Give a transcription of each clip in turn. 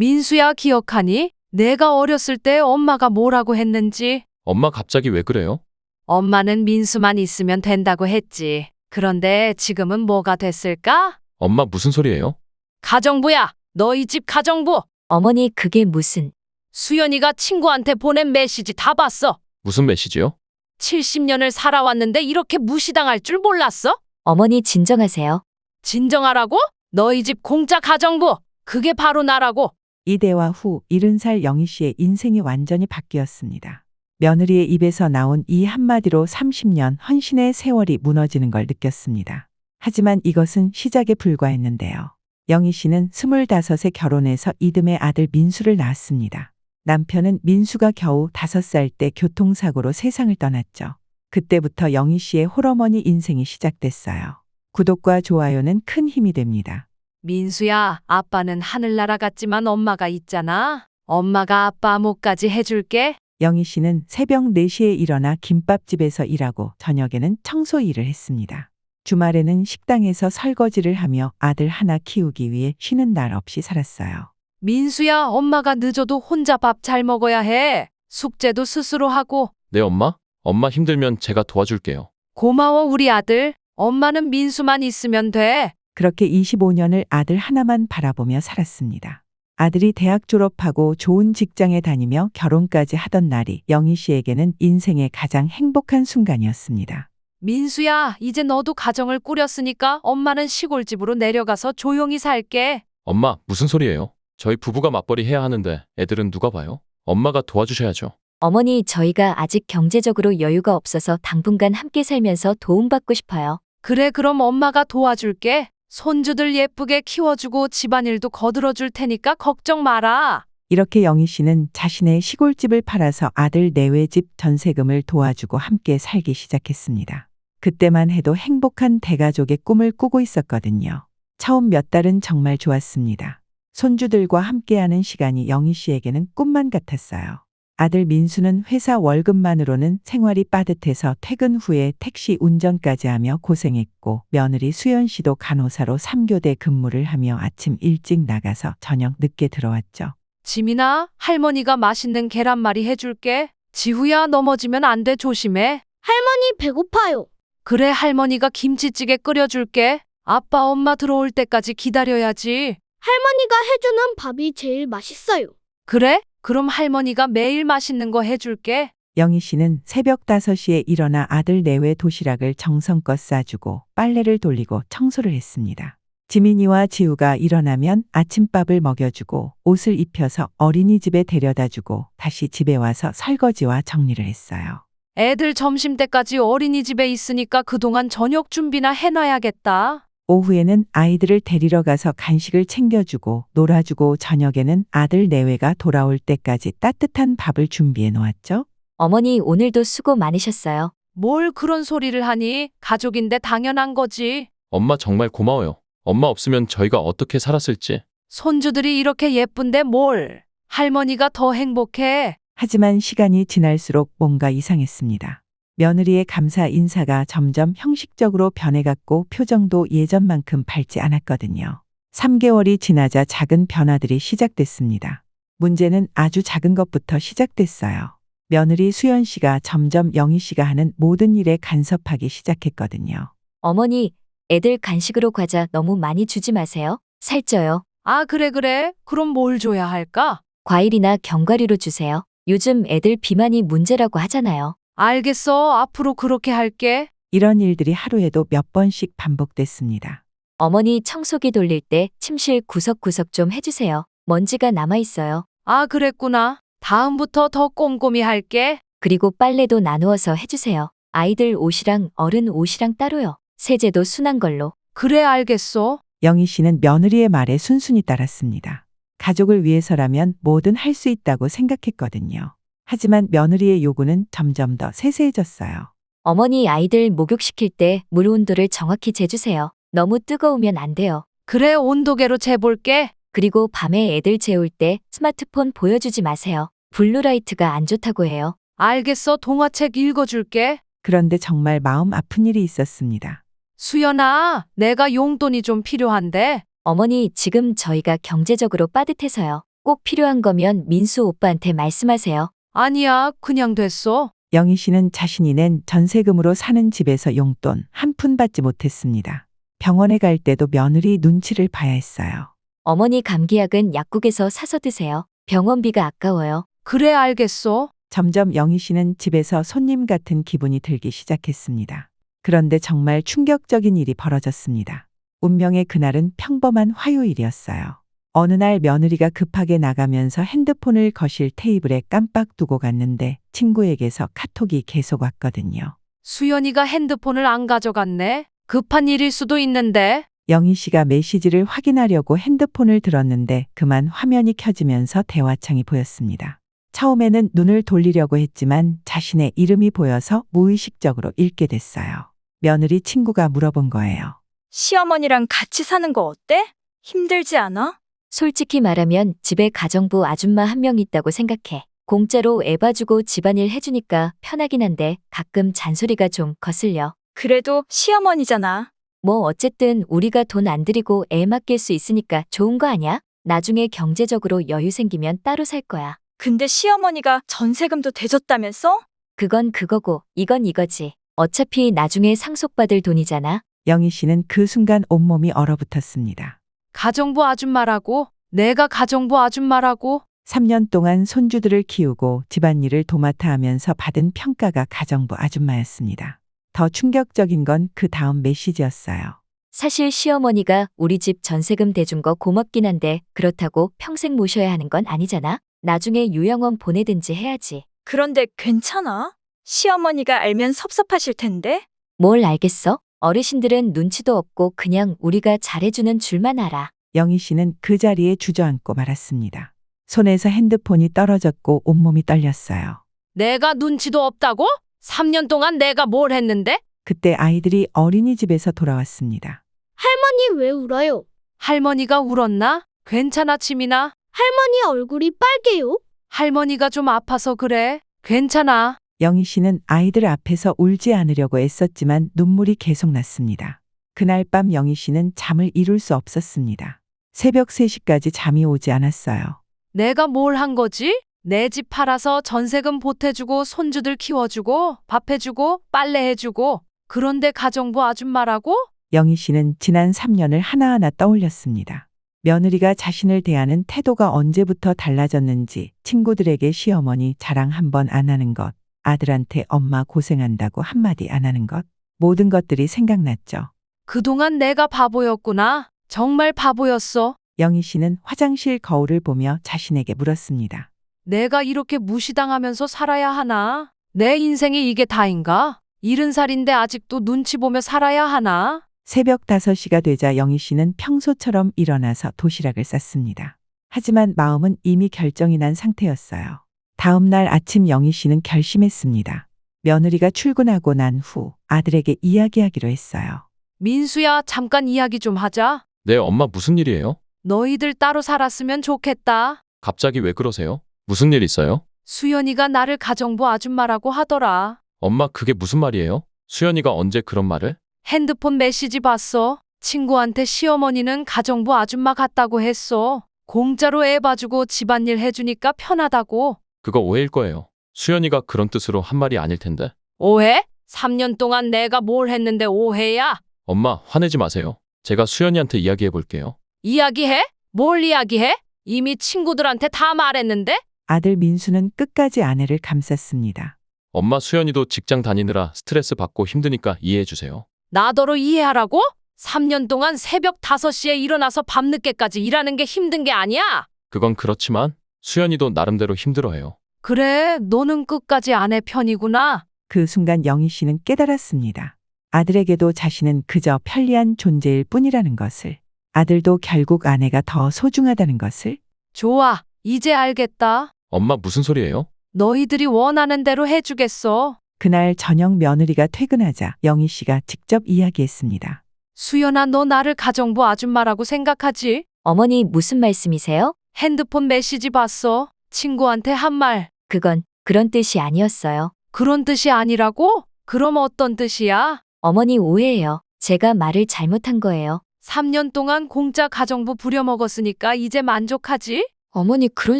민수야, 기억하니? 내가 어렸을 때 엄마가 뭐라고 했는지. 엄마 갑자기 왜 그래요? 엄마는 민수만 있으면 된다고 했지. 그런데 지금은 뭐가 됐을까? 엄마 무슨 소리예요? 가정부야. 너희 집 가정부. 어머니, 그게 무슨? 수연이가 친구한테 보낸 메시지 다 봤어. 무슨 메시지요? 70년을 살아왔는데 이렇게 무시당할 줄 몰랐어? 어머니, 진정하세요. 진정하라고? 너희 집 공짜 가정부. 그게 바로 나라고. 이 대화 후 70살 영희 씨의 인생이 완전히 바뀌었습니다. 며느리의 입에서 나온 이 한마디로 30년 헌신의 세월이 무너지는 걸 느꼈습니다. 하지만 이것은 시작에 불과했는데요. 영희 씨는 25세 결혼해서 이듬해 아들 민수를 낳았습니다. 남편은 민수가 겨우 5살 때 교통사고로 세상을 떠났죠. 그때부터 영희 씨의 홀어머니 인생이 시작됐어요. 구독과 좋아요는 큰 힘이 됩니다. 민수야, 아빠는 하늘나라 같지만 엄마가 있잖아. 엄마가 아빠 목까지 해줄게. 영희 씨는 새벽 4시에 일어나 김밥집에서 일하고 저녁에는 청소 일을 했습니다. 주말에는 식당에서 설거지를 하며 아들 하나 키우기 위해 쉬는 날 없이 살았어요. 민수야, 엄마가 늦어도 혼자 밥 잘 먹어야 해. 숙제도 스스로 하고. 네, 엄마? 엄마 힘들면 제가 도와줄게요. 고마워, 우리 아들. 엄마는 민수만 있으면 돼. 그렇게 25년을 아들 하나만 바라보며 살았습니다. 아들이 대학 졸업하고 좋은 직장에 다니며 결혼까지 하던 날이 영희 씨에게는 인생의 가장 행복한 순간이었습니다. 민수야, 이제 너도 가정을 꾸렸으니까 엄마는 시골집으로 내려가서 조용히 살게. 엄마, 무슨 소리예요? 저희 부부가 맞벌이 해야 하는데 애들은 누가 봐요? 엄마가 도와주셔야죠. 어머니, 저희가 아직 경제적으로 여유가 없어서 당분간 함께 살면서 도움받고 싶어요. 그래, 그럼 엄마가 도와줄게. 손주들 예쁘게 키워주고 집안일도 거들어줄 테니까 걱정 마라. 이렇게 영희 씨는 자신의 시골집을 팔아서 아들 내외집 전세금을 도와주고 함께 살기 시작했습니다. 그때만 해도 행복한 대가족의 꿈을 꾸고 있었거든요. 처음 몇 달은 정말 좋았습니다. 손주들과 함께하는 시간이 영희 씨에게는 꿈만 같았어요. 아들 민수는 회사 월급만으로는 생활이 빠듯해서 퇴근 후에 택시 운전까지 하며 고생했고, 며느리 수연 씨도 간호사로 3교대 근무를 하며 아침 일찍 나가서 저녁 늦게 들어왔죠. 지민아, 할머니가 맛있는 계란말이 해줄게. 지후야, 넘어지면 안 돼, 조심해. 할머니 배고파요. 그래, 할머니가 김치찌개 끓여줄게. 아빠, 엄마 들어올 때까지 기다려야지. 할머니가 해주는 밥이 제일 맛있어요. 그래? 그럼 할머니가 매일 맛있는 거 해줄게. 영희 씨는 새벽 5시에 일어나 아들 내외 도시락을 정성껏 싸주고 빨래를 돌리고 청소를 했습니다. 지민이와 지우가 일어나면 아침밥을 먹여주고 옷을 입혀서 어린이집에 데려다주고 다시 집에 와서 설거지와 정리를 했어요. 애들 점심때까지 어린이집에 있으니까 그동안 저녁 준비나 해놔야겠다. 오후에는 아이들을 데리러 가서 간식을 챙겨주고 놀아주고 저녁에는 아들 내외가 돌아올 때까지 따뜻한 밥을 준비해 놓았죠. 어머니, 오늘도 수고 많으셨어요. 뭘 그런 소리를 하니? 가족인데 당연한 거지. 엄마 정말 고마워요. 엄마 없으면 저희가 어떻게 살았을지. 손주들이 이렇게 예쁜데 뭘. 할머니가 더 행복해. 하지만 시간이 지날수록 뭔가 이상했습니다. 며느리의 감사 인사가 점점 형식적으로 변해갔고 표정도 예전만큼 밝지 않았거든요. 3개월이 지나자 작은 변화들이 시작됐습니다. 문제는 아주 작은 것부터 시작됐어요. 며느리 수연 씨가 점점 영희 씨가 하는 모든 일에 간섭하기 시작했거든요. 어머니, 애들 간식으로 과자 너무 많이 주지 마세요. 살쪄요. 아, 그래. 그럼 뭘 줘야 할까? 과일이나 견과류로 주세요. 요즘 애들 비만이 문제라고 하잖아요. 알겠어. 앞으로 그렇게 할게. 이런 일들이 하루에도 몇 번씩 반복됐습니다. 어머니, 청소기 돌릴 때 침실 구석구석 좀 해주세요. 먼지가 남아있어요. 아, 그랬구나. 다음부터 더 꼼꼼히 할게. 그리고 빨래도 나누어서 해주세요. 아이들 옷이랑 어른 옷이랑 따로요. 세제도 순한 걸로. 그래, 알겠어. 영희 씨는 며느리의 말에 순순히 따랐습니다. 가족을 위해서라면 뭐든 할 수 있다고 생각했거든요. 하지만 며느리의 요구는 점점 더 세세해졌어요. 어머니, 아이들 목욕시킬 때 물 온도를 정확히 재주세요. 너무 뜨거우면 안 돼요. 그래, 온도계로 재볼게. 그리고 밤에 애들 재울 때 스마트폰 보여주지 마세요. 블루라이트가 안 좋다고 해요. 알겠어. 동화책 읽어줄게. 그런데 정말 마음 아픈 일이 있었습니다. 수연아, 내가 용돈이 좀 필요한데. 어머니, 지금 저희가 경제적으로 빠듯해서요. 꼭 필요한 거면 민수 오빠한테 말씀하세요. 아니야, 그냥 됐어. 영희 씨는 자신이 낸 전세금으로 사는 집에서 용돈 한 푼 받지 못했습니다. 병원에 갈 때도 며느리 눈치를 봐야 했어요. 어머니 감기약은 약국에서 사서 드세요. 병원비가 아까워요. 그래, 알겠어. 점점 영희 씨는 집에서 손님 같은 기분이 들기 시작했습니다. 그런데 정말 충격적인 일이 벌어졌습니다. 운명의 그날은 평범한 화요일이었어요. 어느 날 며느리가 급하게 나가면서 핸드폰을 거실 테이블에 깜빡 두고 갔는데 친구에게서 카톡이 계속 왔거든요. 수연이가 핸드폰을 안 가져갔네. 급한 일일 수도 있는데. 영희 씨가 메시지를 확인하려고 핸드폰을 들었는데 그만 화면이 켜지면서 대화창이 보였습니다. 처음에는 눈을 돌리려고 했지만 자신의 이름이 보여서 무의식적으로 읽게 됐어요. 며느리 친구가 물어본 거예요. 시어머니랑 같이 사는 거 어때? 힘들지 않아? 솔직히 말하면 집에 가정부 아줌마 한 명 있다고 생각해. 공짜로 애 봐주고 집안일 해주니까 편하긴 한데 가끔 잔소리가 좀 거슬려. 그래도 시어머니잖아. 뭐 어쨌든 우리가 돈 안 들이고 애 맡길 수 있으니까 좋은 거 아니야? 나중에 경제적으로 여유 생기면 따로 살 거야. 근데 시어머니가 전세금도 대줬다면서? 그건 그거고 이건 이거지. 어차피 나중에 상속받을 돈이잖아. 영희 씨는 그 순간 온몸이 얼어붙었습니다. 가정부 아줌마라고? 내가 가정부 아줌마라고? 3년 동안 손주들을 키우고 집안일을 도맡아 하면서 받은 평가가 가정부 아줌마였습니다. 더 충격적인 건 그 다음 메시지였어요. 사실 시어머니가 우리 집 전세금 대준 거 고맙긴 한데 그렇다고 평생 모셔야 하는 건 아니잖아. 나중에 요양원 보내든지 해야지. 그런데 괜찮아? 시어머니가 알면 섭섭하실 텐데? 뭘 알겠어? 어르신들은 눈치도 없고 그냥 우리가 잘해주는 줄만 알아. 영희 씨는 그 자리에 주저앉고 말았습니다. 손에서 핸드폰이 떨어졌고 온몸이 떨렸어요. 내가 눈치도 없다고? 3년 동안 내가 뭘 했는데? 그때 아이들이 어린이집에서 돌아왔습니다. 할머니 왜 울어요? 할머니가 울었나? 괜찮아, 치민아? 할머니 얼굴이 빨개요? 할머니가 좀 아파서 그래. 괜찮아. 영희 씨는 아이들 앞에서 울지 않으려고 애썼지만 눈물이 계속 났습니다. 그날 밤 영희 씨는 잠을 이룰 수 없었습니다. 새벽 3시까지 잠이 오지 않았어요. 내가 뭘 한 거지? 내 집 팔아서 전세금 보태주고 손주들 키워주고 밥 해주고 빨래 해주고 그런데 가정부 아줌마라고? 영희 씨는 지난 3년을 하나하나 떠올렸습니다. 며느리가 자신을 대하는 태도가 언제부터 달라졌는지, 친구들에게 시어머니 자랑 한 번 안 하는 것, 아들한테 엄마 고생한다고 한마디 안 하는 것, 모든 것들이 생각났죠. 그동안 내가 바보였구나. 정말 바보였어. 영희 씨는 화장실 거울을 보며 자신에게 물었습니다. 내가 이렇게 무시당하면서 살아야 하나? 내 인생이 이게 다인가? 70살인데 아직도 눈치 보며 살아야 하나? 새벽 5시가 되자 영희 씨는 평소처럼 일어나서 도시락을 쌌습니다. 하지만 마음은 이미 결정이 난 상태였어요. 다음 날 아침 영희 씨는 결심했습니다. 며느리가 출근하고 난 후 아들에게 이야기하기로 했어요. 민수야, 잠깐 이야기 좀 하자. 네, 엄마 무슨 일이에요? 너희들 따로 살았으면 좋겠다. 갑자기 왜 그러세요? 무슨 일 있어요? 수연이가 나를 가정부 아줌마라고 하더라. 엄마 그게 무슨 말이에요? 수연이가 언제 그런 말을? 핸드폰 메시지 봤어. 친구한테 시어머니는 가정부 아줌마 같다고 했어. 공짜로 애 봐주고 집안일 해주니까 편하다고. 그거 오해일 거예요. 수연이가 그런 뜻으로 한 말이 아닐 텐데. 오해? 3년 동안 내가 뭘 했는데 오해야? 엄마 화내지 마세요. 제가 수연이한테 이야기해 볼게요. 이야기해? 뭘 이야기해? 이미 친구들한테 다 말했는데? 아들 민수는 끝까지 아내를 감쌌습니다. 엄마 수연이도 직장 다니느라 스트레스 받고 힘드니까 이해해 주세요. 나더러 이해하라고? 3년 동안 새벽 5시에 일어나서 밤늦게까지 일하는 게 힘든 게 아니야? 그건 그렇지만 수연이도 나름대로 힘들어해요. 그래, 너는 끝까지 아내 편이구나. 그 순간 영희 씨는 깨달았습니다. 아들에게도 자신은 그저 편리한 존재일 뿐이라는 것을, 아들도 결국 아내가 더 소중하다는 것을. 좋아, 이제 알겠다. 엄마 무슨 소리예요? 너희들이 원하는 대로 해주겠어. 그날 저녁 며느리가 퇴근하자 영희 씨가 직접 이야기했습니다. 수연아, 너 나를 가정부 아줌마라고 생각하지? 어머니 무슨 말씀이세요? 핸드폰 메시지 봤어. 친구한테 한 말. 그건 그런 뜻이 아니었어요. 그런 뜻이 아니라고? 그럼 어떤 뜻이야? 어머니 오해예요. 제가 말을 잘못한 거예요. 3년 동안 공짜 가정부 부려먹었으니까 이제 만족하지? 어머니 그런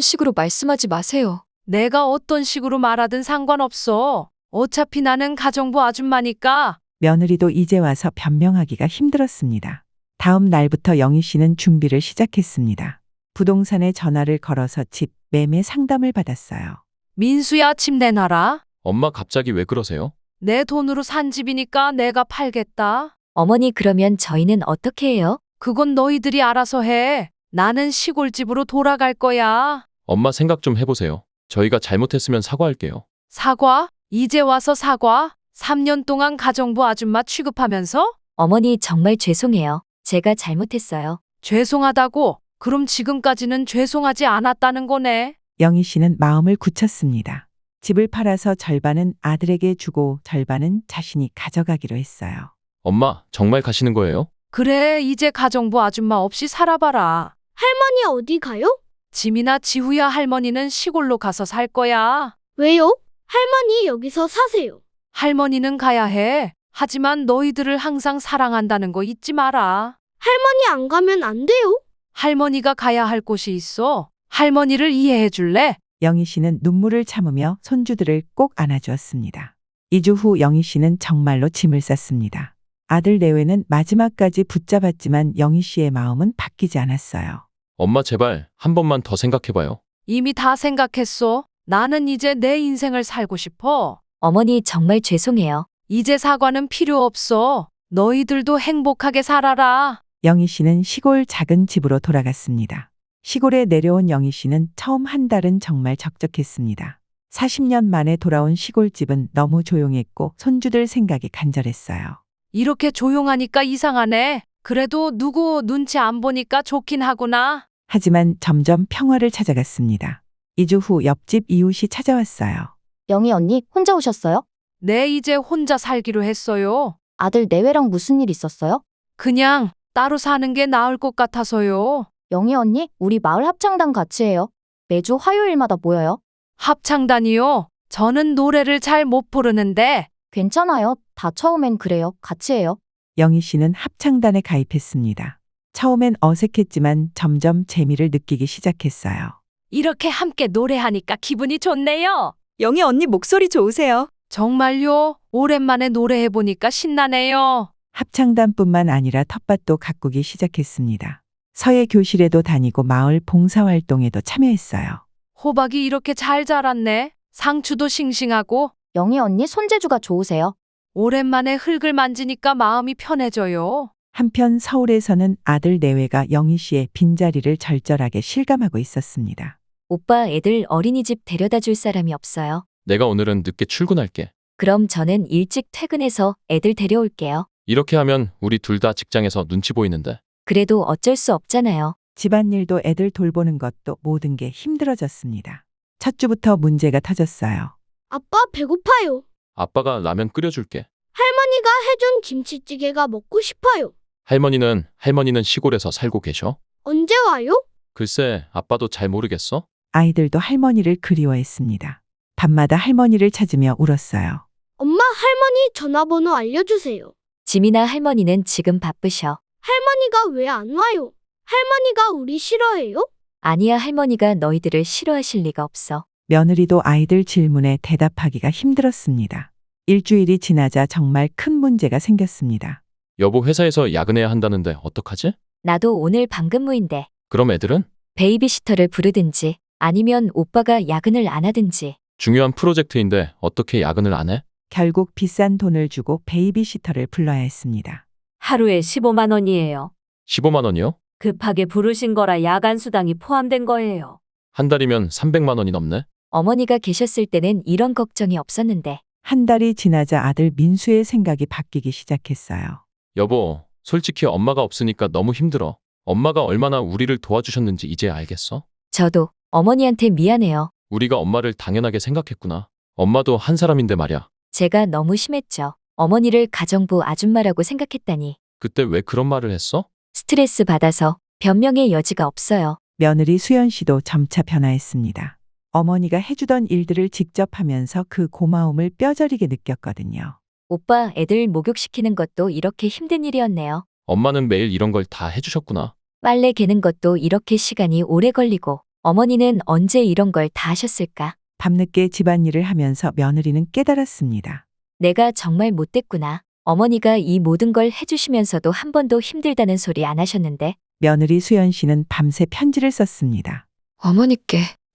식으로 말씀하지 마세요. 내가 어떤 식으로 말하든 상관없어. 어차피 나는 가정부 아줌마니까. 며느리도 이제 와서 변명하기가 힘들었습니다. 다음 날부터 영희 씨는 준비를 시작했습니다. 부동산에 전화를 걸어서 집 매매 상담을 받았어요. 민수야, 집 내놔라. 엄마 갑자기 왜 그러세요? 내 돈으로 산 집이니까 내가 팔겠다. 어머니 그러면 저희는 어떻게 해요? 그건 너희들이 알아서 해. 나는 시골집으로 돌아갈 거야. 엄마 생각 좀 해보세요. 저희가 잘못했으면 사과할게요. 사과? 이제 와서 사과? 3년 동안 가정부 아줌마 취급하면서? 어머니 정말 죄송해요. 제가 잘못했어요. 죄송하다고? 그럼 지금까지는 죄송하지 않았다는 거네. 영희 씨는 마음을 굳혔습니다. 집을 팔아서 절반은 아들에게 주고 절반은 자신이 가져가기로 했어요. 엄마, 정말 가시는 거예요? 그래, 이제 가정부 아줌마 없이 살아봐라. 할머니 어디 가요? 지민아, 지후야, 할머니는 시골로 가서 살 거야. 왜요? 할머니 여기서 사세요. 할머니는 가야 해. 하지만 너희들을 항상 사랑한다는 거 잊지 마라. 할머니 안 가면 안 돼요? 할머니가 가야 할 곳이 있어. 할머니를 이해해 줄래? 영희 씨는 눈물을 참으며 손주들을 꼭 안아주었습니다. 2주 후 영희 씨는 정말로 짐을 쌌습니다. 아들 내외는 마지막까지 붙잡았지만 영희 씨의 마음은 바뀌지 않았어요. 엄마 제발 한 번만 더 생각해봐요. 이미 다 생각했어. 나는 이제 내 인생을 살고 싶어. 어머니 정말 죄송해요. 이제 사과는 필요 없어. 너희들도 행복하게 살아라. 영희 씨는 시골 작은 집으로 돌아갔습니다. 시골에 내려온 영희 씨는 처음 한 달은 정말 적적했습니다. 40년 만에 돌아온 시골집은 너무 조용했고 손주들 생각이 간절했어요. 이렇게 조용하니까 이상하네. 그래도 누구 눈치 안 보니까 좋긴 하구나. 하지만 점점 평화를 찾아갔습니다. 2주 후 옆집 이웃이 찾아왔어요. 영희 언니 혼자 오셨어요? 네, 이제 혼자 살기로 했어요. 아들 내외랑 무슨 일 있었어요? 그냥 따로 사는 게 나을 것 같아서요. 영희 언니, 우리 마을 합창단 같이 해요. 매주 화요일마다 모여요. 합창단이요? 저는 노래를 잘 못 부르는데. 괜찮아요. 다 처음엔 그래요. 같이 해요. 영희 씨는 합창단에 가입했습니다. 처음엔 어색했지만 점점 재미를 느끼기 시작했어요. 이렇게 함께 노래하니까 기분이 좋네요. 영희 언니 목소리 좋으세요. 정말요? 오랜만에 노래해보니까 신나네요. 합창단뿐만 아니라 텃밭도 가꾸기 시작했습니다. 서예 교실에도 다니고 마을 봉사활동에도 참여했어요. 호박이 이렇게 잘 자랐네. 상추도 싱싱하고. 영희 언니 손재주가 좋으세요. 오랜만에 흙을 만지니까 마음이 편해져요. 한편 서울에서는 아들 내외가 영희 씨의 빈자리를 절절하게 실감하고 있었습니다. 오빠 애들 어린이집 데려다 줄 사람이 없어요. 내가 오늘은 늦게 출근할게. 그럼 저는 일찍 퇴근해서 애들 데려올게요. 이렇게 하면 우리 둘 다 직장에서 눈치 보이는데. 그래도 어쩔 수 없잖아요. 집안일도 애들 돌보는 것도 모든 게 힘들어졌습니다. 첫 주부터 문제가 터졌어요. 아빠 배고파요. 아빠가 라면 끓여줄게. 할머니가 해준 김치찌개가 먹고 싶어요. 할머니는 시골에서 살고 계셔? 언제 와요? 글쎄, 아빠도 잘 모르겠어? 아이들도 할머니를 그리워했습니다. 밤마다 할머니를 찾으며 울었어요. 엄마, 할머니 전화번호 알려주세요. 지민아 할머니는 지금 바쁘셔. 할머니가 왜 안 와요? 할머니가 우리 싫어해요? 아니야 할머니가 너희들을 싫어하실 리가 없어. 며느리도 아이들 질문에 대답하기가 힘들었습니다. 일주일이 지나자 정말 큰 문제가 생겼습니다. 여보 회사에서 야근해야 한다는데 어떡하지? 나도 오늘 방근무인데 그럼 애들은? 베이비시터를 부르든지 아니면 오빠가 야근을 안 하든지. 중요한 프로젝트인데 어떻게 야근을 안 해? 결국 비싼 돈을 주고 베이비시터를 불러야 했습니다. 하루에 15만 원이에요. 15만 원이요? 급하게 부르신 거라 야간 수당이 포함된 거예요. 한 달이면 300만 원이 넘네? 어머니가 계셨을 때는 이런 걱정이 없었는데. 한 달이 지나자 아들 민수의 생각이 바뀌기 시작했어요. 여보, 솔직히 엄마가 없으니까 너무 힘들어. 엄마가 얼마나 우리를 도와주셨는지 이제 알겠어? 저도 어머니한테 미안해요. 우리가 엄마를 당연하게 생각했구나. 엄마도 한 사람인데 말야. 제가 너무 심했죠. 어머니를 가정부 아줌마라고 생각했다니. 그때 왜 그런 말을 했어? 스트레스 받아서 변명의 여지가 없어요. 며느리 수연 씨도 점차 변화했습니다. 어머니가 해주던 일들을 직접 하면서 그 고마움을 뼈저리게 느꼈거든요. 오빠 애들 목욕시키는 것도 이렇게 힘든 일이었네요. 엄마는 매일 이런 걸 다 해주셨구나. 빨래 개는 것도 이렇게 시간이 오래 걸리고. 어머니는 언제 이런 걸 다 하셨을까? 밤늦게 집안일을 하면서 며느리는 깨달았습니다. 내가 정말 못됐구나. 어머니가 이 모든 걸 해주시면서도 한 번도 힘들다는 소리 안 하셨는데. 며느리 수연 씨는 밤새 편지를 썼습니다.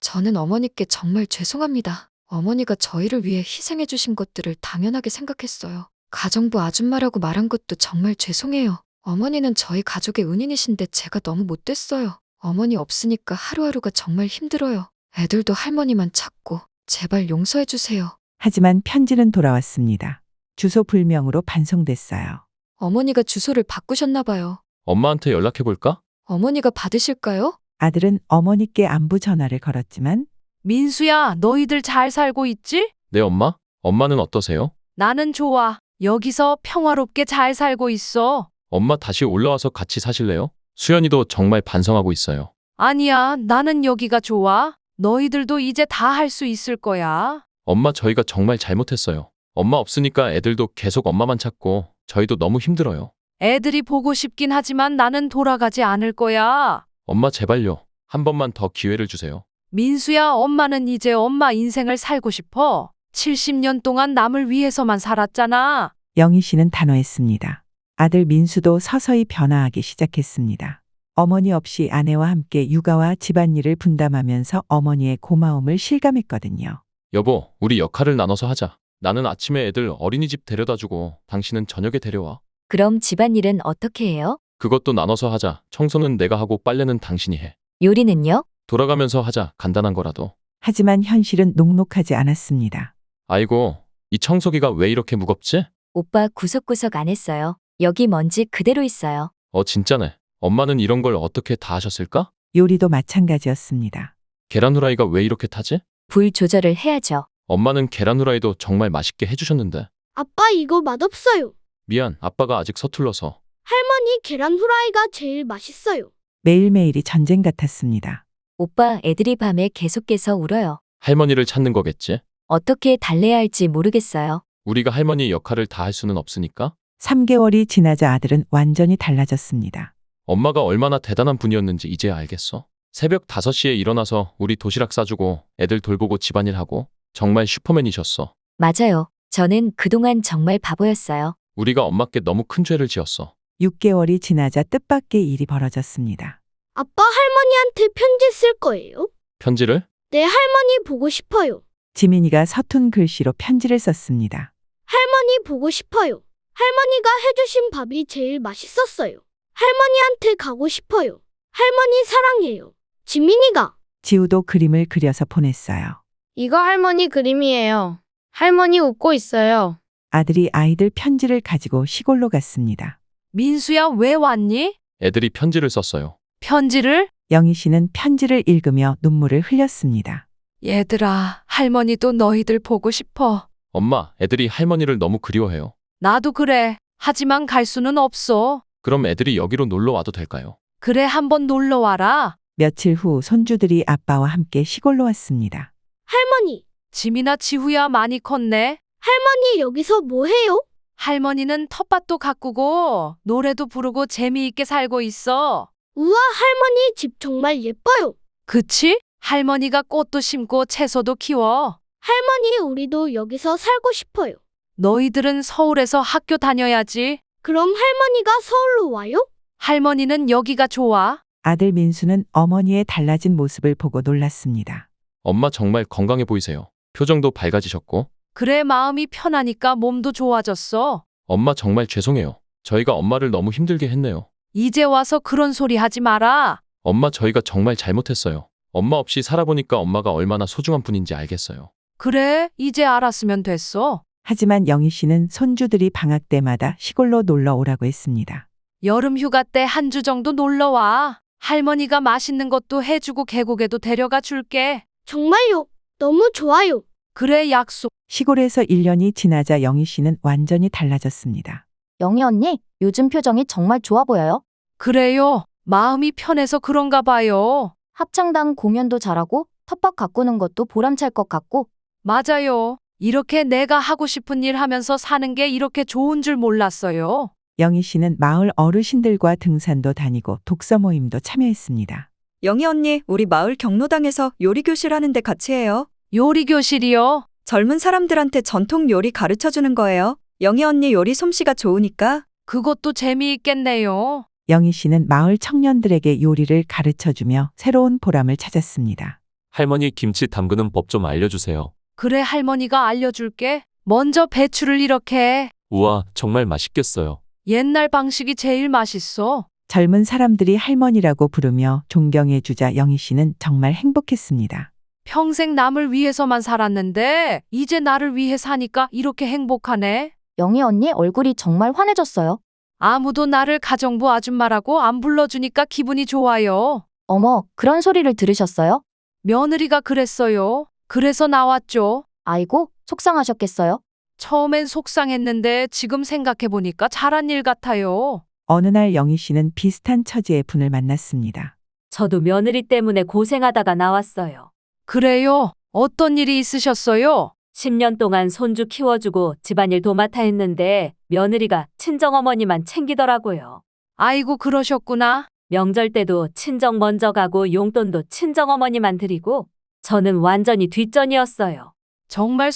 저는 어머니께 정말 죄송합니다. 어머니가 저희를 위해 희생해 주신 것들을 당연하게 생각했어요. 가정부 아줌마라고 말한 것도 정말 죄송해요. 어머니는 저희 가족의 은인이신데 제가 너무 못됐어요. 어머니 없으니까 하루하루가 정말 힘들어요. 애들도 할머니만 찾고 제발 용서해 주세요. 하지만 편지는 돌아왔습니다. 주소 불명으로 반송됐어요. 어머니가 주소를 바꾸셨나 봐요. 엄마한테 연락해볼까? 어머니가 받으실까요? 아들은 어머니께 안부 전화를 걸었지만 민수야, 너희들 잘 살고 있지? 네, 엄마? 엄마는 어떠세요? 나는 좋아. 여기서 평화롭게 잘 살고 있어. 엄마 다시 올라와서 같이 사실래요? 수연이도 정말 반성하고 있어요. 아니야, 나는 여기가 좋아. 너희들도 이제 다 할 수 있을 거야. 엄마 저희가 정말 잘못했어요. 엄마 없으니까 애들도 계속 엄마만 찾고 저희도 너무 힘들어요. 애들이 보고 싶긴 하지만 나는 돌아가지 않을 거야. 엄마 제발요. 한 번만 더 기회를 주세요. 민수야, 엄마는 이제 엄마 인생을 살고 싶어. 70년 동안 남을 위해서만 살았잖아. 영희 씨는 단호했습니다. 아들 민수도 서서히 변화하기 시작했습니다. 어머니 없이 아내와 함께 육아와 집안일을 분담하면서 어머니의 고마움을 실감했거든요. 여보, 우리 역할을 나눠서 하자. 나는 아침에 애들 어린이집 데려다주고 당신은 저녁에 데려와. 그럼 집안일은 어떻게 해요? 그것도 나눠서 하자. 청소는 내가 하고 빨래는 당신이 해. 요리는요? 돌아가면서 하자. 간단한 거라도. 하지만 현실은 녹록하지 않았습니다. 아이고, 이 청소기가 왜 이렇게 무겁지? 오빠 구석구석 안 했어요. 여기 먼지 그대로 있어요. 진짜네. 엄마는 이런 걸 어떻게 다 하셨을까? 요리도 마찬가지였습니다. 계란 후라이가 왜 이렇게 타지? 불 조절을 해야죠. 엄마는 계란 후라이도 정말 맛있게 해주셨는데. 아빠 이거 맛없어요. 미안, 아빠가 아직 서툴러서. 할머니 계란 후라이가 제일 맛있어요. 매일매일이 전쟁 같았습니다. 오빠 애들이 밤에 계속해서 울어요. 할머니를 찾는 거겠지? 어떻게 달래야 할지 모르겠어요. 우리가 할머니 역할을 다 할 수는 없으니까. 3개월이 지나자 아들은 완전히 달라졌습니다. 엄마가 얼마나 대단한 분이었는지 이제야 알겠어. 새벽 5시에 일어나서 우리 도시락 싸주고 애들 돌보고 집안일하고 정말 슈퍼맨이셨어. 맞아요. 저는 그동안 정말 바보였어요. 우리가 엄마께 너무 큰 죄를 지었어. 6개월이 지나자 뜻밖의 일이 벌어졌습니다. 아빠 할머니한테 편지 쓸 거예요? 편지를? 내 할머니 보고 싶어요. 지민이가 서툰 글씨로 편지를 썼습니다. 할머니 보고 싶어요. 할머니가 해주신 밥이 제일 맛있었어요. 할머니한테 가고 싶어요. 할머니 사랑해요. 지민이가. 지우도 그림을 그려서 보냈어요. 이거 할머니 그림이에요. 할머니 웃고 있어요. 아들이 아이들 편지를 가지고 시골로 갔습니다. 민수야, 왜 왔니? 애들이 편지를 썼어요. 편지를? 영희 씨는 편지를 읽으며 눈물을 흘렸습니다. 얘들아, 할머니도 너희들 보고 싶어. 엄마, 애들이 할머니를 너무 그리워해요. 나도 그래. 하지만 갈 수는 없어. 그럼 애들이 여기로 놀러 와도 될까요? 그래, 한번 놀러 와라. 며칠 후 손주들이 아빠와 함께 시골로 왔습니다. 할머니. 지민아, 지후야 많이 컸네. 할머니 여기서 뭐 해요? 할머니는 텃밭도 가꾸고 노래도 부르고 재미있게 살고 있어. 우와, 할머니 집 정말 예뻐요. 그치? 할머니가 꽃도 심고 채소도 키워. 할머니 우리도 여기서 살고 싶어요. 너희들은 서울에서 학교 다녀야지. 그럼 할머니가 서울로 와요? 할머니는 여기가 좋아. 아들 민수는 어머니의 달라진 모습을 보고 놀랐습니다. 엄마 정말 건강해 보이세요. 표정도 밝아지셨고. 그래, 마음이 편하니까 몸도 좋아졌어. 엄마 정말 죄송해요. 저희가 엄마를 너무 힘들게 했네요. 이제 와서 그런 소리 하지 마라. 엄마 저희가 정말 잘못했어요. 엄마 없이 살아보니까 엄마가 얼마나 소중한 분인지 알겠어요. 그래, 이제 알았으면 됐어. 하지만 영희 씨는 손주들이 방학 때마다 시골로 놀러 오라고 했습니다. 여름 휴가 때 한 주 정도 놀러 와. 할머니가 맛있는 것도 해주고 계곡에도 데려가 줄게. 정말요? 너무 좋아요. 그래, 약속. 시골에서 1년이 지나자 영희 씨는 완전히 달라졌습니다. 영희 언니, 요즘 표정이 정말 좋아 보여요. 그래요. 마음이 편해서 그런가 봐요. 합창단 공연도 잘하고 텃밭 가꾸는 것도 보람찰 것 같고. 맞아요. 이렇게 내가 하고 싶은 일 하면서 사는 게 이렇게 좋은 줄 몰랐어요. 영희 씨는 마을 어르신들과 등산도 다니고 독서 모임도 참여했습니다. 영희 언니, 우리 마을 경로당에서 요리 교실 하는데 같이 해요. 요리 교실이요? 젊은 사람들한테 전통 요리 가르쳐 주는 거예요. 영희 언니 요리 솜씨가 좋으니까. 그것도 재미있겠네요. 영희 씨는 마을 청년들에게 요리를 가르쳐주며 새로운 보람을 찾았습니다. 할머니 김치 담그는 법 좀 알려주세요. 그래, 할머니가 알려줄게. 먼저 배추를 이렇게 해. 우와, 정말 맛있겠어요. 옛날 방식이 제일 맛있어. 젊은 사람들이 할머니라고 부르며 존경해주자 영희 씨는 정말 행복했습니다. 평생 남을 위해서만 살았는데 이제 나를 위해 사니까 이렇게 행복하네. 영희 언니 얼굴이 정말 환해졌어요. 아무도 나를 가정부 아줌마라고 안 불러주니까 기분이 좋아요. 어머, 그런 소리를 들으셨어요? 며느리가 그랬어요. 그래서 나왔죠. 아이고, 속상하셨겠어요? 처음엔 속상했는데 지금 생각해보니까 잘한 일 같아요. 어느 날 영희 씨는 비슷한 처지의 분을 만났습니다. 저도 며느리 때문에 고생하다가 나왔어요. 그래요? 어떤 일이 있으셨어요? 10년 동안 손주 키워주고 집안일 도맡아 했는데 며느리가 친정어머니만 챙기더라고요. 아이고, 그러셨구나. 명절 때도 친정 먼저 가고 용돈도 친정어머니만 드리고 저는 완전히 뒷전이었어요. 정말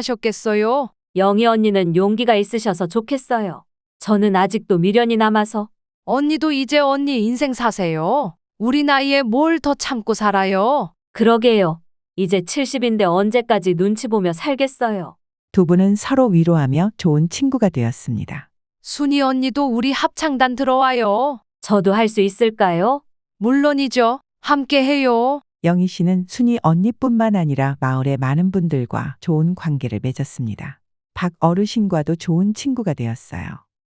속상하셨겠어요. 영희 언니는 용기가 있으셔서 좋겠어요. 저는 아직도 미련이 남아서. 언니도 이제 언니 인생 사세요. 우리 나이에 뭘 더 참고 살아요. 그러게요. 이제 70인데 언제까지 눈치 보며 살겠어요. 두 분은 서로 위로하며 좋은 친구가 되었습니다. 순이 언니도 우리 합창단 들어와요. 저도 할 수 있을까요? 물론이죠. 함께 해요. 영희 씨는 순이 언니뿐만 아니라 마을의 많은 분들과 좋은 관계를 맺었습니다. 박 어르신과도 좋은 친구가 되었어요.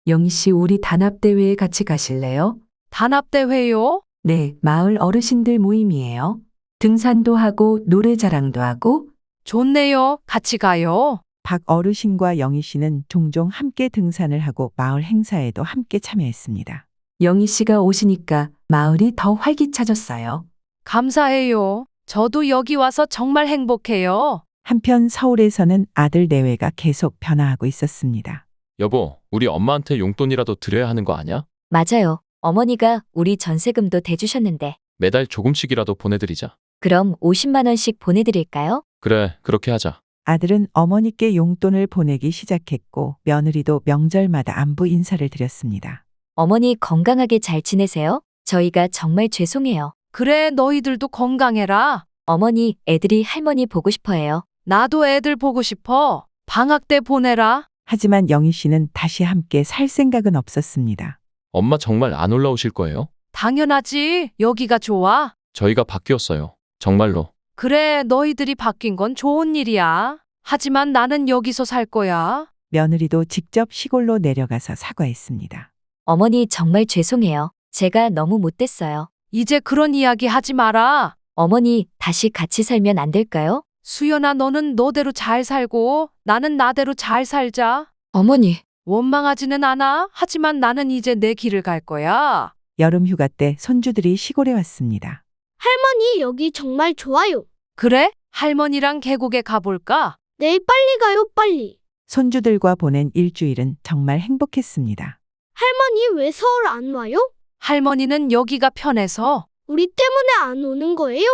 영희 씨, 우리 단합대회에 같이 가실래요? 단합대회요? 네, 마을 어르신들 모임이에요. 등산도 하고 노래자랑도 하고. 좋네요. 같이 가요. 박 어르신과 영희 씨는 종종 함께 등산을 하고 마을 행사에도 함께 참여했습니다. 영희 씨가 오시니까 마을이 더 활기차졌어요. 감사해요. 저도 여기 와서 정말 행복해요. 한편 서울에서는 아들 내외가 계속 변화하고 있었습니다. 여보, 우리 엄마한테 용돈이라도 드려야 하는 거 아냐? 맞아요. 어머니가 우리 전세금도 대주셨는데. 매달 조금씩이라도 보내드리자. 그럼 50만 원씩 보내드릴까요? 그래, 그렇게 하자. 아들은 어머니께 용돈을 보내기 시작했고 며느리도 명절마다 안부 인사를 드렸습니다. 어머니 건강하게 잘 지내세요? 저희가 정말 죄송해요. 그래, 너희들도 건강해라. 어머니, 애들이 할머니 보고 싶어해요. 나도 애들 보고 싶어. 방학 때 보내라. 하지만 영희 씨는 다시 함께 살 생각은 없었습니다. 엄마 정말 안 올라오실 거예요? 당연하지. 여기가 좋아. 저희가 바뀌었어요. 정말로. 그래, 너희들이 바뀐 건 좋은 일이야. 하지만 나는 여기서 살 거야. 며느리도 직접 시골로 내려가서 사과했습니다. 어머니 정말 죄송해요. 제가 너무 못됐어요. 이제 그런 이야기 하지 마라. 어머니, 다시 같이 살면 안 될까요? 수연아, 너는 너대로 잘 살고 나는 나대로 잘 살자. 어머니, 원망하지는 않아. 하지만 나는 이제 내 길을 갈 거야. 여름 휴가 때 손주들이 시골에 왔습니다. 할머니, 여기 정말 좋아요. 그래? 할머니랑 계곡에 가볼까? 내일 빨리 가요, 빨리. 손주들과 보낸 일주일은 정말 행복했습니다. 할머니, 왜 서울 안 와요? 할머니는 여기가 편해서. 우리 때문에 안 오는 거예요?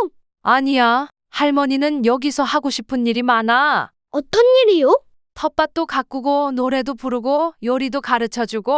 아니야. 할머니는 여기서 하고 싶은 일이 많아. 어떤 일이요? 텃밭도 가꾸고 노래도 부르고 요리도 가르쳐주고.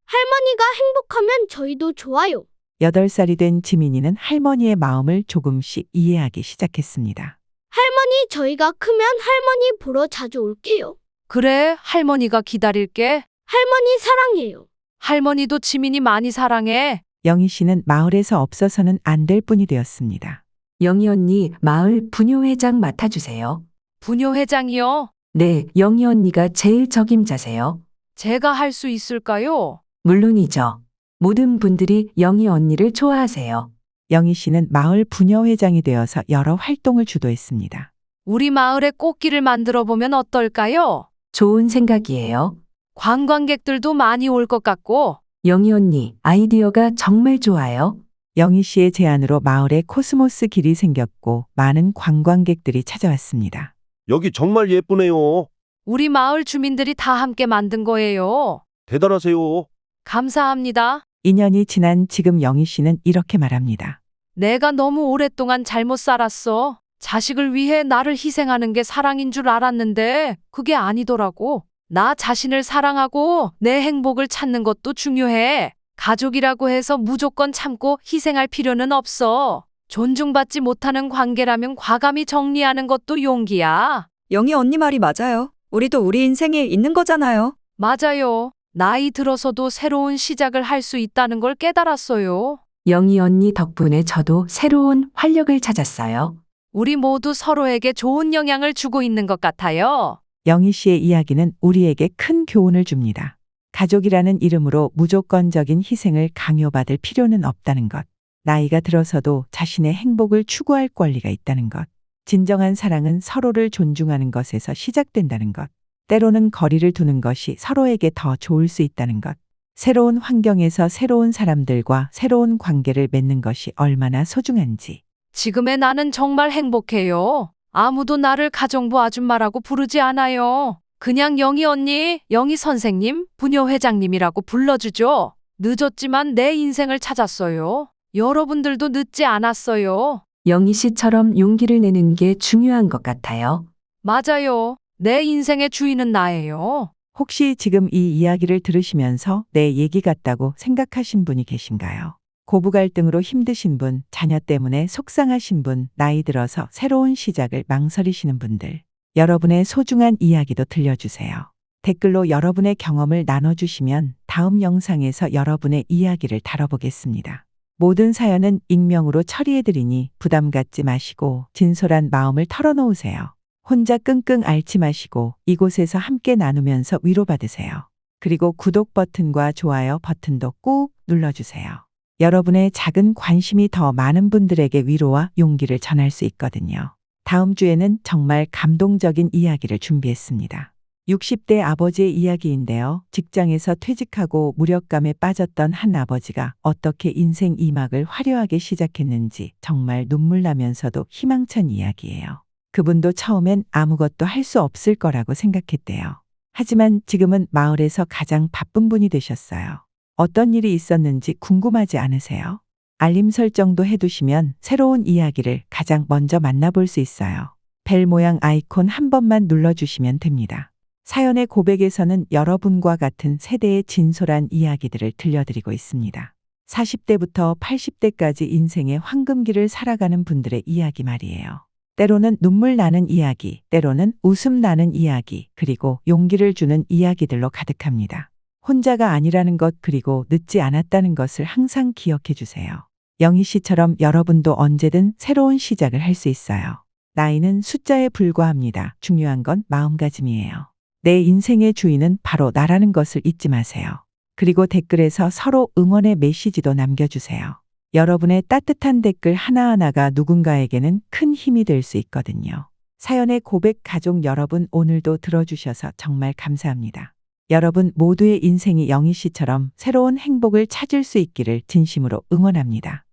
할머니가 행복하면 저희도 좋아요. 8살이 된 지민이는 할머니의 마음을 조금씩 이해하기 시작했습니다. 할머니, 저희가 크면 할머니 보러 자주 올게요. 그래, 할머니가 기다릴게. 할머니 사랑해요. 할머니도 지민이 많이 사랑해. 영희 씨는 마을에서 없어서는 안 될 뿐이 되었습니다. 영희 언니, 마을 부녀회장 맡아주세요. 부녀회장이요? 네, 영희 언니가 제일 적임자세요. 제가 할 수 있을까요? 물론이죠. 모든 분들이 영희 언니를 좋아하세요. 영희 씨는 마을 부녀회장이 되어서 여러 활동을 주도했습니다. 우리 마을에 꽃길을 만들어 보면 어떨까요? 좋은 생각이에요. 관광객들도 많이 올 것 같고. 영희 언니, 아이디어가 정말 좋아요. 영희 씨의 제안으로 마을에 코스모스 길이 생겼고 많은 관광객들이 찾아왔습니다. 여기 정말 예쁘네요. 우리 마을 주민들이 다 함께 만든 거예요. 대단하세요. 감사합니다. 2년이 지난 지금 영희 씨는 이렇게 말합니다. 내가 너무 오랫동안 잘못 살았어. 자식을 위해 나를 희생하는 게 사랑인 줄 알았는데 그게 아니더라고. 나 자신을 사랑하고 내 행복을 찾는 것도 중요해. 가족이라고 해서 무조건 참고 희생할 필요는 없어. 존중받지 못하는 관계라면 과감히 정리하는 것도 용기야. 영희 언니 말이 맞아요. 우리도 우리 인생에 있는 거잖아요. 맞아요. 나이 들어서도 새로운 시작을 할 수 있다는 걸 깨달았어요. 영희 언니 덕분에 저도 새로운 활력을 찾았어요. 우리 모두 서로에게 좋은 영향을 주고 있는 것 같아요. 영희 씨의 이야기는 우리에게 큰 교훈을 줍니다. 가족이라는 이름으로 무조건적인 희생을 강요받을 필요는 없다는 것. 나이가 들어서도 자신의 행복을 추구할 권리가 있다는 것. 진정한 사랑은 서로를 존중하는 것에서 시작된다는 것. 때로는 거리를 두는 것이 서로에게 더 좋을 수 있다는 것. 새로운 환경에서 새로운 사람들과 새로운 관계를 맺는 것이 얼마나 소중한지. 지금의 나는 정말 행복해요. 아무도 나를 가정부 아줌마라고 부르지 않아요. 그냥 영희 언니, 영희 선생님, 부녀 회장님이라고 불러주죠. 늦었지만 내 인생을 찾았어요. 여러분들도 늦지 않았어요. 영희 씨처럼 용기를 내는 게 중요한 것 같아요. 맞아요. 내 인생의 주인은 나예요. 혹시 지금 이 이야기를 들으시면서 내 얘기 같다고 생각하신 분이 계신가요? 고부 갈등으로 힘드신 분, 자녀 때문에 속상하신 분, 나이 들어서 새로운 시작을 망설이시는 분들, 여러분의 소중한 이야기도 들려주세요. 댓글로 여러분의 경험을 나눠주시면 다음 영상에서 여러분의 이야기를 다뤄보겠습니다. 모든 사연은 익명으로 처리해드리니 부담 갖지 마시고 진솔한 마음을 털어놓으세요. 혼자 끙끙 앓지 마시고 이곳에서 함께 나누면서 위로받으세요. 그리고 구독 버튼과 좋아요 버튼도 꾹 눌러주세요. 여러분의 작은 관심이 더 많은 분들에게 위로와 용기를 전할 수 있거든요. 다음 주에는 정말 감동적인 이야기를 준비했습니다. 60대 아버지의 이야기인데요. 직장에서 퇴직하고 무력감에 빠졌던 한 아버지가 어떻게 인생 2막을 화려하게 시작했는지 정말 눈물 나면서도 희망찬 이야기예요. 그분도 처음엔 아무것도 할 수 없을 거라고 생각했대요. 하지만 지금은 마을에서 가장 바쁜 분이 되셨어요. 어떤 일이 있었는지 궁금하지 않으세요? 알림 설정도 해두시면 새로운 이야기를 가장 먼저 만나볼 수 있어요. 벨 모양 아이콘 한 번만 눌러주시면 됩니다. 사연의 고백에서는 여러분과 같은 세대의 진솔한 이야기들을 들려드리고 있습니다. 40대부터 80대까지 인생의 황금기를 살아가는 분들의 이야기 말이에요. 때로는 눈물 나는 이야기, 때로는 웃음 나는 이야기, 그리고 용기를 주는 이야기들로 가득합니다. 혼자가 아니라는 것, 그리고 늦지 않았다는 것을 항상 기억해 주세요. 영희 씨처럼 여러분도 언제든 새로운 시작을 할 수 있어요. 나이는 숫자에 불과합니다. 중요한 건 마음가짐이에요. 내 인생의 주인은 바로 나라는 것을 잊지 마세요. 그리고 댓글에서 서로 응원의 메시지도 남겨주세요. 여러분의 따뜻한 댓글 하나하나가 누군가에게는 큰 힘이 될 수 있거든요. 사연의 고백 가족 여러분, 오늘도 들어주셔서 정말 감사합니다. 여러분 모두의 인생이 영희 씨처럼 새로운 행복을 찾을 수 있기를 진심으로 응원합니다.